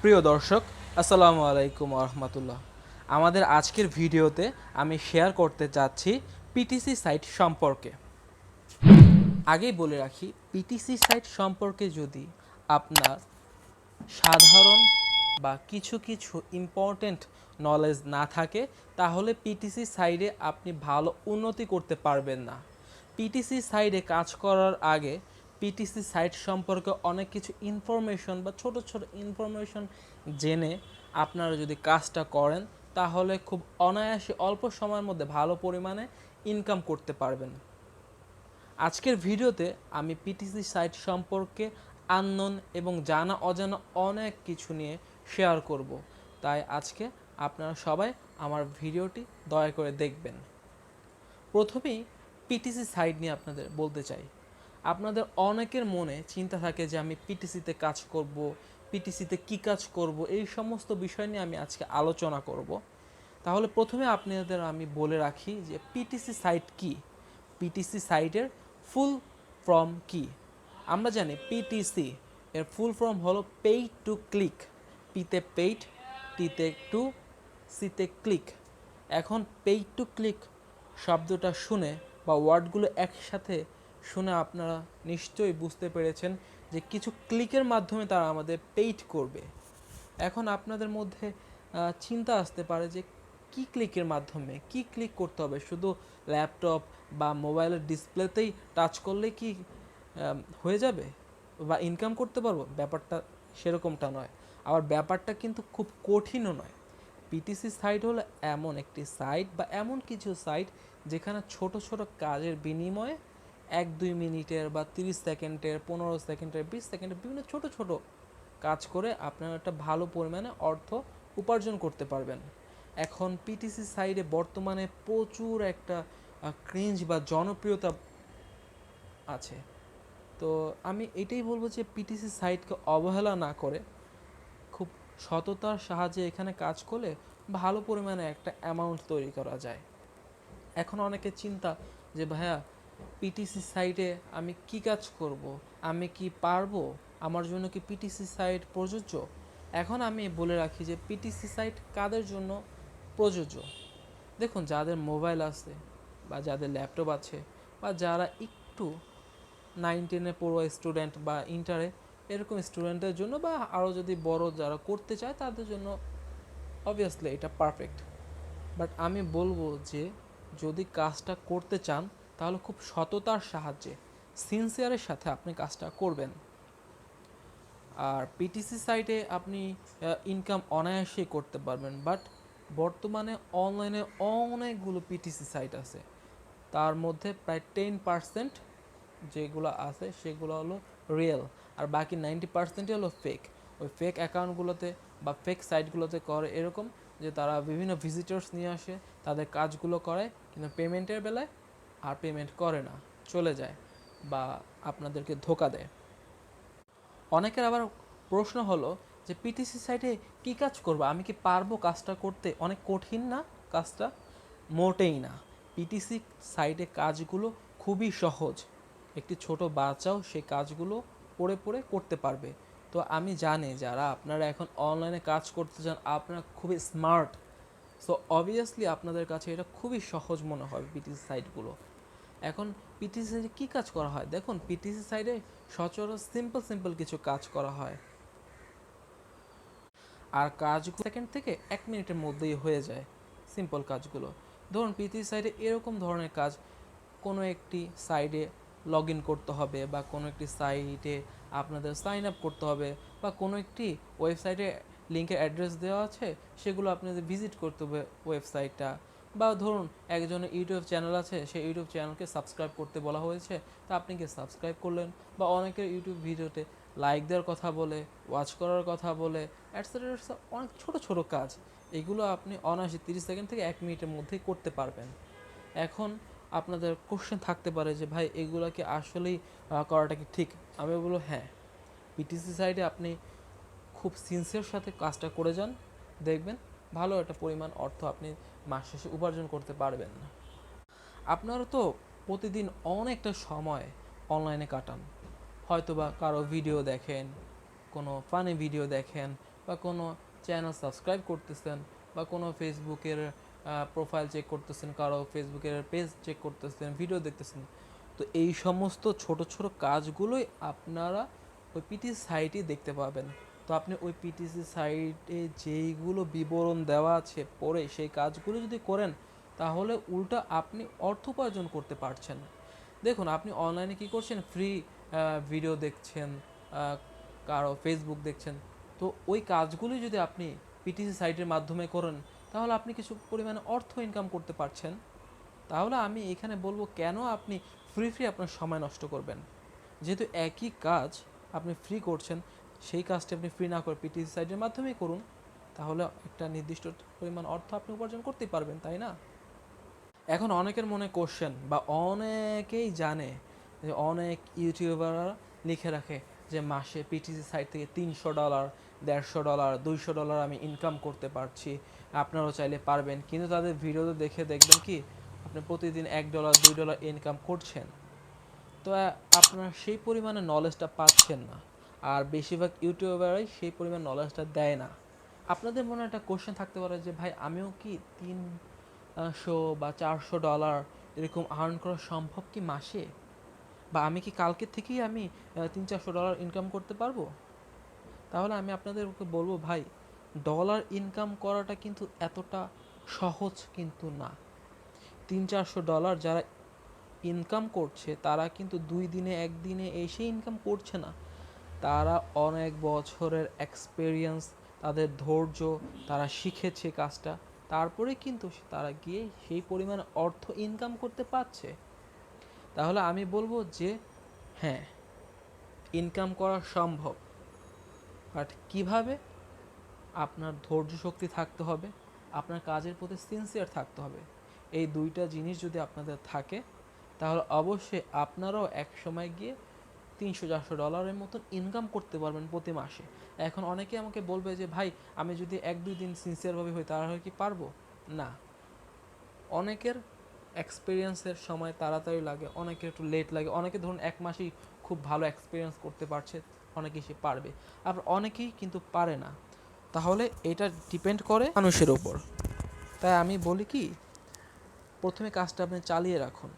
প্রিয় দর্শক, আসসালামু আলাইকুম রহমতুল্লাহ। আমাদের আজকের ভিডিওতে আমি শেয়ার করতে চাচ্ছি পিটিসি সাইট সম্পর্কে। আগেই বলে রাখি, পিটিসি সাইট সম্পর্কে যদি আপনার সাধারণ বা কিছু কিছু ইম্পর্টেন্ট নলেজ না থাকে, তাহলে পিটিসি সাইডে আপনি ভালো উন্নতি করতে পারবেন না। পিটিসি সাইডে কাজ করার আগে পিটিসি সাইট সম্পর্কে অনেক কিছু ইনফরমেশন বা ছোট ছোট ইনফরমেশন জেনে আপনারা যদি কাজটা করেন, তাহলে খুব অনায়াসে অল্প সময়ের মধ্যে ভালো পরিমাণে ইনকাম করতে পারবেন। আজকের ভিডিওতে আমি পিটিসি সাইট সম্পর্কে আননোন এবং জানা অজানা অনেক কিছু নিয়ে শেয়ার করব। তাই আজকে আপনারা সবাই আমার ভিডিওটি দয়া করে দেখবেন। প্রথমেই পিটিসি সাইট নিয়ে আপনাদের বলতে চাই। আপনাদের অনেকের মনে চিন্তা থাকে যে আমি পিটিসিতে কাজ করব, পিটিসিতে কী কাজ করব, এই সমস্ত বিষয় নিয়ে আমি আজকে আলোচনা করব। তাহলে প্রথমে আপনাদের আমি বলে রাখি যে পিটিসি সাইট কি, পিটিসি সাইটের ফুল ফর্ম কি। আমরা জানি পিটিসি এর ফুল ফর্ম হলো পেইড টু ক্লিক। পিতে পেইড, টিতে টু, সিতে ক্লিক। এখন পেইড টু ক্লিক শব্দটা শুনে বা ওয়ার্ডগুলো একসাথে শুনে আপনারা নিশ্চয়ই বুঝতে পেরেছেন যে কিছু ক্লিকের মাধ্যমে তারা আমাদের পেইড করবে। এখন আপনাদের মধ্যে চিন্তা আসতে পারে যে কি ক্লিকের মাধ্যমে, কি ক্লিক করতে হবে? শুধু ল্যাপটপ বা মোবাইলের ডিসপ্লেতেই টাচ করলে কি হয়ে যাবে বা ইনকাম করতে পারবো? ব্যাপারটা সেরকমটা নয়। আবার ব্যাপারটা কিন্তু খুব কঠিনও নয়। পিটিসি সাইট হলো এমন একটি সাইট বা এমন কিছু সাইট যেখানে ছোট ছোট কাজের বিনিময়ে 1-2 মিনিটের বা 30 সেকেন্ডের, 15 সেকেন্ডের, 20 সেকেন্ডের বিভিন্ন ছোট ছোট কাজ করে আপনারা একটা ভালো পরিমাণে অর্থ উপার্জন করতে পারবেন। এখন পিটিসি সাইডে বর্তমানে প্রচুর একটা ক্রেঞ্জ বা জনপ্রিয়তা আছে। তো আমি এটাই বলবো যে পিটিসি সাইটকে অবহেলা না করে খুব সততার সাহায্যে এখানে কাজ করলে ভালো পরিমাণে একটা অ্যামাউন্ট তৈরি করা যায়। এখন অনেকে চিন্তা যে ভাইয়া পিটিসি সাইটে আমি কি কাজ করব, আমি কি পারবো, আমার জন্য কি পিটিসি সাইট প্রযোজ্য? এখন আমি বলে রাখি যে পিটিসি সাইট কাদের জন্য প্রযোজ্য। দেখুন, যাদের মোবাইল আছে বা যাদের ল্যাপটপ আছে বা যারা একটু 9-10-এ পড়ুয়া স্টুডেন্ট বা ইন্টারে এরকম স্টুডেন্টের জন্য, বা আরও যদি বড় যারা করতে চায় তাদের জন্য অবভিয়াসলি এটা পারফেক্ট। বাট আমি বলবো যে যদি কাজটা করতে চান তাহলে খুব সততার সাহায্যে, সিনসিয়ারের সাথে আপনি কাজটা করবেন। আর পিটিসি সাইটে আপনি ইনকাম অনায়াসেই করতে পারবেন। বাট বর্তমানে অনলাইনে অনেকগুলো পিটিসি সাইট আছে, তার মধ্যে প্রায় 10% যেগুলো আছে সেগুলো হলো রিয়েল, আর বাকি 90% হলো ফেক। ওই ফেক অ্যাকাউন্টগুলোতে বা ফেক সাইটগুলোতে করে এরকম যে তারা বিভিন্ন ভিজিটার্স নিয়ে আসে, তাদের কাজগুলো করে, কিন্তু পেমেন্টের বেলায় আর পেমেন্ট করে না, চলে যায় বা আপনাদেরকে ধোকা দেয়। অনেকের আবার প্রশ্ন হলো যে পিটিসি সাইটে কী কাজ করবো, আমি কি পারবো কাজটা করতে? অনেক কঠিন না কাজটা? মোটেই না। পিটিসি সাইটে কাজগুলো খুবই সহজ। একটি ছোট বাচ্চাও সেই কাজগুলো পড়ে পড়ে করতে পারবে। তো আমি জানি যারা আপনারা এখন অনলাইনে কাজ করতে চান, আপনারা খুবই স্মার্ট, সো অবভিয়াসলি আপনাদের কাছে এটা খুবই সহজ মনে হবে পিটিসি সাইটগুলো। এখন পিটিসি সাইডে কী কাজ করা হয়? দেখুন, পিটিসি সাইডে সচরাচর সিম্পল কিছু কাজ করা হয়, আর কাজগুলো সেকেন্ড থেকে 1 মিনিটের মধ্যেই হয়ে যায়। সিম্পল কাজগুলো, ধরুন পিটিসি সাইডে এরকম ধরনের কাজ, কোনো একটি সাইডে লগ ইন করতে হবে বা কোনো একটি সাইটে আপনাদের সাইন আপ করতে হবে বা কোনো একটি ওয়েবসাইটে লিঙ্কের অ্যাড্রেস দেওয়া আছে, সেগুলো আপনাদের ভিজিট করতে হবে ওয়েবসাইটটা। বা ধরুন একজনের ইউটিউব চ্যানেল আছে, সেই ইউটিউব চ্যানেলকে সাবস্ক্রাইব করতে বলা হয়েছে, তা আপনি কি সাবস্ক্রাইব করলেন। বা অনেকের ইউটিউব ভিডিওতে লাইক দেওয়ার কথা বলে, ওয়াচ করার কথা বলে, অ্যাটসেট্রা, অনেক ছোট ছোট কাজ, এগুলো আপনি অনায়াসে 30 সেকেন্ড থেকে 1 মিনিটের মধ্যেই করতে পারবেন। এখন আপনাদের কোশ্চেন থাকতে পারে যে ভাই এগুলো কি আসলেই করাটা কি ঠিক? আমি বলবো হ্যাঁ, পিটিসি সাইডে আপনি খুব সিনসিয়ার সাথে কাজটা করে যান, দেখবেন ভালো একটা পরিমাণ অর্থ আপনি মাস শেষে উপার্জন করতে পারবেন। আপনারা তো প্রতিদিন অনেকটা সময় অনলাইনে কাটান, হয়তোবা কারো ভিডিও দেখেন, কোনো ফানি ভিডিও দেখেন, বা কোনো চ্যানেল সাবস্ক্রাইব করতেছেন বা কোনো ফেসবুকের প্রোফাইল চেক করতেছেন, কারো ফেসবুকের পেজ চেক করতেছেন, ভিডিও দেখতেছেন। তো এই সমস্ত ছোট ছোট কাজগুলোই আপনারা ওই পিটিসি সাইটে দেখতে পাবেন। তো আপনি ওই পিটিসি সাইটে যেইগুলো বিবরণ দেওয়া আছে পরে সেই কাজগুলো যদি করেন, তাহলে উল্টা আপনি অর্থ উপার্জন করতে পারছেন। দেখুন, আপনি অনলাইনে কি করছেন, ফ্রি ভিডিও দেখছেন, কারো ফেসবুক দেখছেন। তো ওই কাজগুলি যদি আপনি পিটিসি সাইটের মাধ্যমে করেন, তাহলে আপনি কিছু পরিমাণে অর্থ ইনকাম করতে পারছেন। তাহলে আমি এখানে বলবো, কেন আপনি ফ্রি আপনার সময় নষ্ট করবেন? যেহেতু একই কাজ আপনি ফ্রি করছেন, সেই কাজটি আপনি ফ্রি না করে পিটিসি সাইটের মাধ্যমেই করুন, তাহলে একটা নির্দিষ্ট পরিমাণ অর্থ আপনি উপার্জন করতেই পারবেন, তাই না? এখন অনেকের মনে কোশ্চেন, বা অনেকেই জানে যে অনেক ইউটিউবাররা লিখে রাখে যে মাসে পিটিসি সাইট থেকে $300, $150, $200 আমি ইনকাম করতে পারছি, আপনারাও চাইলে পারবেন। কিন্তু তাদের ভিডিওতে দেখে দেখবেন কি আপনি প্রতিদিন $1, $2 ইনকাম করছেন। তো আপনার সেই পরিমাণে নলেজটা পাচ্ছেন না। আর বেশিরভাগ ইউটিউবাররাই সেই পরিমাণ নলেজটা দেয় না। আপনাদের মনে একটা কোশ্চেন থাকতে পারে যে ভাই, আমিও কি 300 বা $400 এরকম আর্ন করা সম্ভব কি মাসে? বা আমি কি কালকে থেকেই আমি $300-400 ইনকাম করতে পারবো? তাহলে আমি আপনাদেরকে বলবো, ভাই, ডলার ইনকাম করাটা কিন্তু এতটা সহজ কিন্তু না। $300-400 যারা ইনকাম করছে, তারা কিন্তু 2 দিনে 1 দিনে এসে ইনকাম করছে না। তারা অনেক বছরের এক্সপেরিয়েন্স, তাদের ধৈর্য, তারা শিখেছে কাজটা, তারপরে কিন্তু তারা গিয়ে সেই পরিমাণ অর্থ ইনকাম করতে পারছে। তাহলে আমি বলবো যে হ্যাঁ, ইনকাম করা সম্ভব, বাট কিভাবে? আপনার ধৈর্য শক্তি থাকতে হবে, আপনার কাজের প্রতি সিনসিয়ার থাকতে হবে। এই দুইটা জিনিস যদি আপনাদের থাকে, তাহলে অবশ্যই আপনারাও এক সময় গিয়ে $300-400 মতন ইনকাম করতে পারবেন প্রতি মাসে। এখন অনেকে আমাকে বলবে যে ভাই, আমি যদি 1-2 দিন সিনসিয়ারভাবে হই তাহলে কি পারবো? না। অনেকের এক্সপিরিয়েন্সের সময় তাড়াতাড়ি লাগে, অনেকের একটু লেট লাগে। অনেকে ধরুন 1 মাসেই খুব ভালো এক্সপিরিয়েন্স করতে পারছে, অনেকেই সে পারবে, আবার অনেকেই কিন্তু পারে না। তাহলে এটা ডিপেন্ড করে মানুষের উপর। তাই আমি বলি কি, প্রথমে কাজটা আপনি চালিয়ে রাখুন।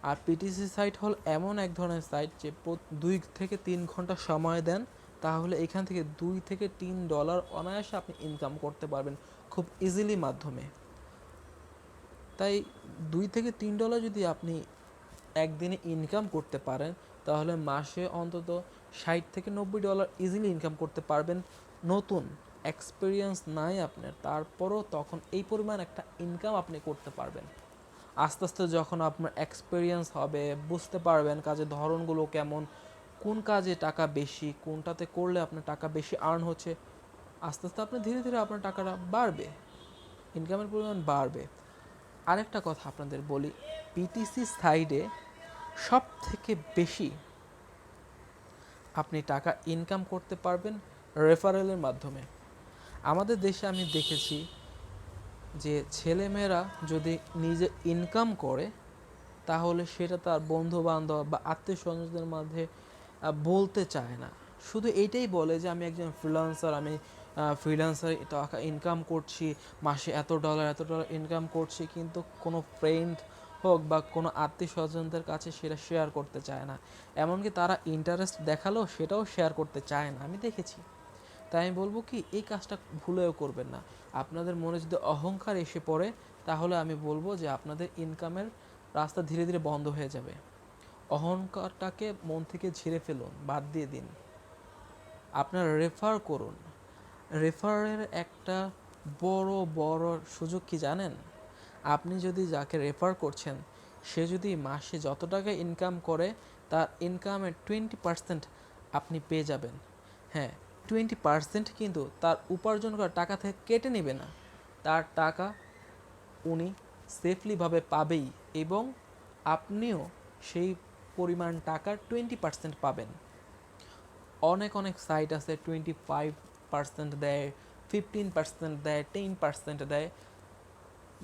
আর পিটিসি সাইট হল এমন এক ধরনের সাইট যে 2 থেকে 3 ঘন্টা সময় দেন, তাহলে এখান থেকে $2 থেকে $3 অনায়াসে আপনি ইনকাম করতে পারবেন খুব ইজিলি মাধ্যমে। তাই $2 থেকে $3 যদি আপনি একদিনে ইনকাম করতে পারেন, তাহলে মাসে অন্তত $60 থেকে $90 ইজিলি ইনকাম করতে পারবেন। নতুন এক্সপিরিয়েন্স নাই আপনার, তারপরও তখন এই পরিমাণ একটা ইনকাম আপনি করতে পারবেন। আস্তে আস্তে যখন আপনার এক্সপিরিয়েন্স হবে, বুঝতে পারবেন কাজের ধরনগুলো কেমন, কোন কাজে টাকা বেশি, কোনটাতে করলে আপনার টাকা বেশি আর্ন হচ্ছে, আস্তে আস্তে আপনার ধীরে ধীরে আপনার টাকাটা বাড়বে, ইনকামের পরিমাণ বাড়বে। আরেকটা কথা আপনাদের বলি, পিটিসি সাইডে সব থেকে বেশি আপনি টাকা ইনকাম করতে পারবেন রেফারেলের মাধ্যমে। আমাদের দেশে আমি দেখেছি যে ছেলেমেয়েরা যদি নিজে ইনকাম করে, তাহলে সেটা তার বন্ধু বান্ধব বা আত্মীয় স্বজনদের মধ্যে বলতে চায় না। শুধু এইটাই বলে যে আমি একজন ফ্রিল্যান্সার, আমি ফ্রিল্যান্সার টাকা ইনকাম করছি, মাসে $এত ইনকাম করছি, কিন্তু কোনো ফ্রেন্ড হোক বা কোনো আত্মীয় স্বজনদের কাছে সেটা শেয়ার করতে চায় না। এমনকি তারা ইন্টারেস্ট দেখালেও সেটাও শেয়ার করতে চায় না, আমি দেখেছি। তাই আমি বলবো কি, এই কাজটা ভুলেও করবেন না। আপনাদের মনে যদি অহংকার এসে পড়ে, তাহলে আমি বলবো যে আপনাদের ইনকামের রাস্তা ধীরে ধীরে বন্ধ হয়ে যাবে। অহংকারটাকে মন থেকে ঝেড়ে ফেলুন, বাদ দিয়ে দিন। আপনার রেফার করুন। রেফারের একটা বড় বড় সুযোগ কি জানেন? আপনি যদি যাকে রেফার করছেন, সে যদি মাসে যত টাকা ইনকাম করে, তার ইনকামের 20% আপনি পেয়ে যাবেন। হ্যাঁ, 20% কিন্তু তার উপার্জন করা টাকা থেকে কেটে নেবে না, তার টাকা উনি সেফলিভাবে পাবেই, এবং আপনিও সেই পরিমাণ টাকার 20% পাবেন। অনেক অনেক সাইট আছে 25% দেয়, 15% দেয়, 10% দেয়,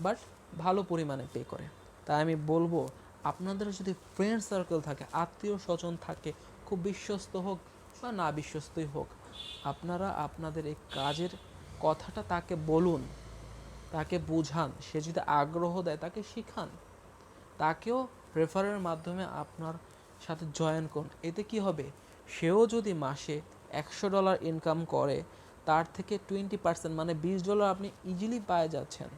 বাট ভালো পরিমাণে পে করে। তাই আমি বলবো, আপনাদের যদি ফ্রেন্ড সার্কেল থাকে, আত্মীয় স্বজন থাকে, খুব বিশ্বস্ত হোক বা না বিশ্বস্তই হোক, আপনারা আপনাদের এই কাজের কথাটা তাকে বলুন, তাকে বুঝান, সে যদি আগ্রহ দেয় তাকে শিখান, তাকেও রেফারের মাধ্যমে আপনার সাথে জয়েন করুন। এতে কি হবে, সেও যদি মাসে $100 ইনকাম করে, তার থেকে 20% মানে $20 আপনি ইজিলি পেয়ে যাচ্ছেন।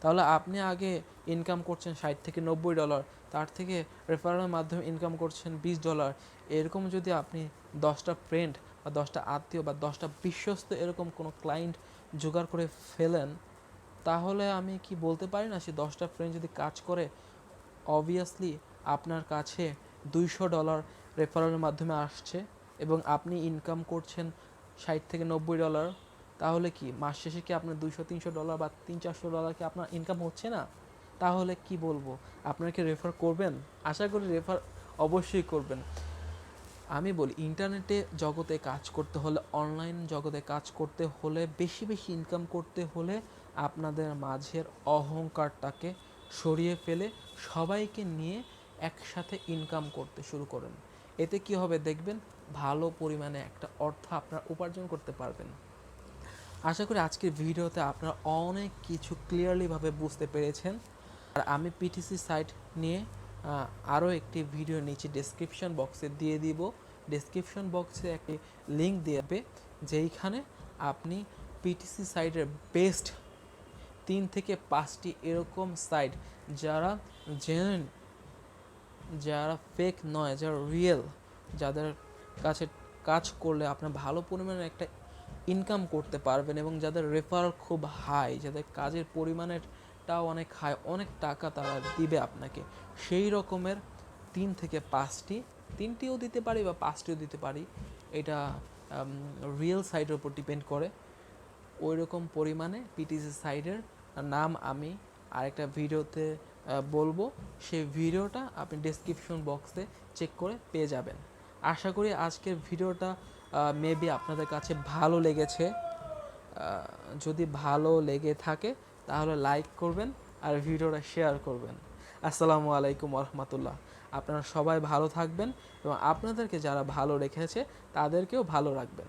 তাহলে আপনি আগে ইনকাম করছেন $60 থেকে $90, তার থেকে রেফারেলের মাধ্যমে ইনকাম করছেন $20। এরকম যদি আপনি 10টা ফ্রেন্ড বা 10টা আত্মীয় বা 10টা বিশ্বস্ত এরকম কোনো ক্লায়েন্ট জোগাড় করে ফেলেন, তাহলে আমি কি বলতে পারি না, সে 10টা ফ্রেন্ড যদি কাজ করে, অবভিয়াসলি আপনার কাছে $200 রেফারেলের মাধ্যমে আসছে এবং আপনি ইনকাম করছেন $60 থেকে $90। তাহলে কি মাস শেষে কি আপনার $200-300 বা $300-400 কি আপনার ইনকাম হচ্ছে না? তাহলে কি বলবো, আপনাকে রেফার করবেন? আশা করি রেফার অবশ্যই করবেন। আমি বলি, ইন্টারনেটে জগতে কাজ করতে হলে, অনলাইন জগতে কাজ করতে হলে, বেশি বেশি ইনকাম করতে হলে আপনাদের মাঝের অহংকারটাকে সরিয়ে ফেলে সবাইকে নিয়ে একসাথে ইনকাম করতে শুরু করেন। এতে কি হবে দেখবেন, ভালো পরিমাণে একটা অর্থ আপনারা উপার্জন করতে পারবেন। আশা করি আজকের ভিডিওতে আপনারা অনেক কিছু ক্লিয়ারলিভাবে বুঝতে পেরেছেন। আর আমি পিটিসি সাইট নিয়ে আরও একটি ভিডিও নিচে ডেসক্রিপশন বক্সে দিয়ে দিব। ডেসক্রিপশন বক্সে একটি লিঙ্ক দেবে, যেইখানে আপনি পিটিসি সাইটের বেস্ট 3 থেকে 5টি এরকম সাইট, যারা জেনুইন, যারা ফেক নয়, যারা রিয়েল, যাদের কাছে কাজ করলে আপনার ভালো পরিমাণে একটা ইনকাম করতে পারবেন এবং যাদের রেফার খুব হাই, যাদের কাজের পরিমাণেরটাও অনেক হাই, অনেক টাকা তারা দিবে আপনাকে, সেই রকমের 3 থেকে 5টি, 3টিও দিতে পারি বা 5টিও দিতে পারি, এটা রিয়েল সাইটের উপর ডিপেন্ড করে। ওই রকম পরিমাণে পিটিসি সাইটের নাম আমি আরেকটা ভিডিওতে বলবো, সেই ভিডিওটা আপনি ডেসক্রিপশন বক্সে চেক করে পেয়ে যাবেন। আশা করি আজকের ভিডিওটা মেবি আপনাদের কাছে ভালো লেগেছে। যদি ভালো লেগে থাকে তাহলে লাইক করবেন আর ভিডিওটা শেয়ার করবেন। আসসালামু আলাইকুম রহমতুল্লাহ। আপনারা সবাই ভালো থাকবেন এবং আপনাদেরকে যারা ভালো রেখেছে তাদেরকেও ভালো রাখবেন।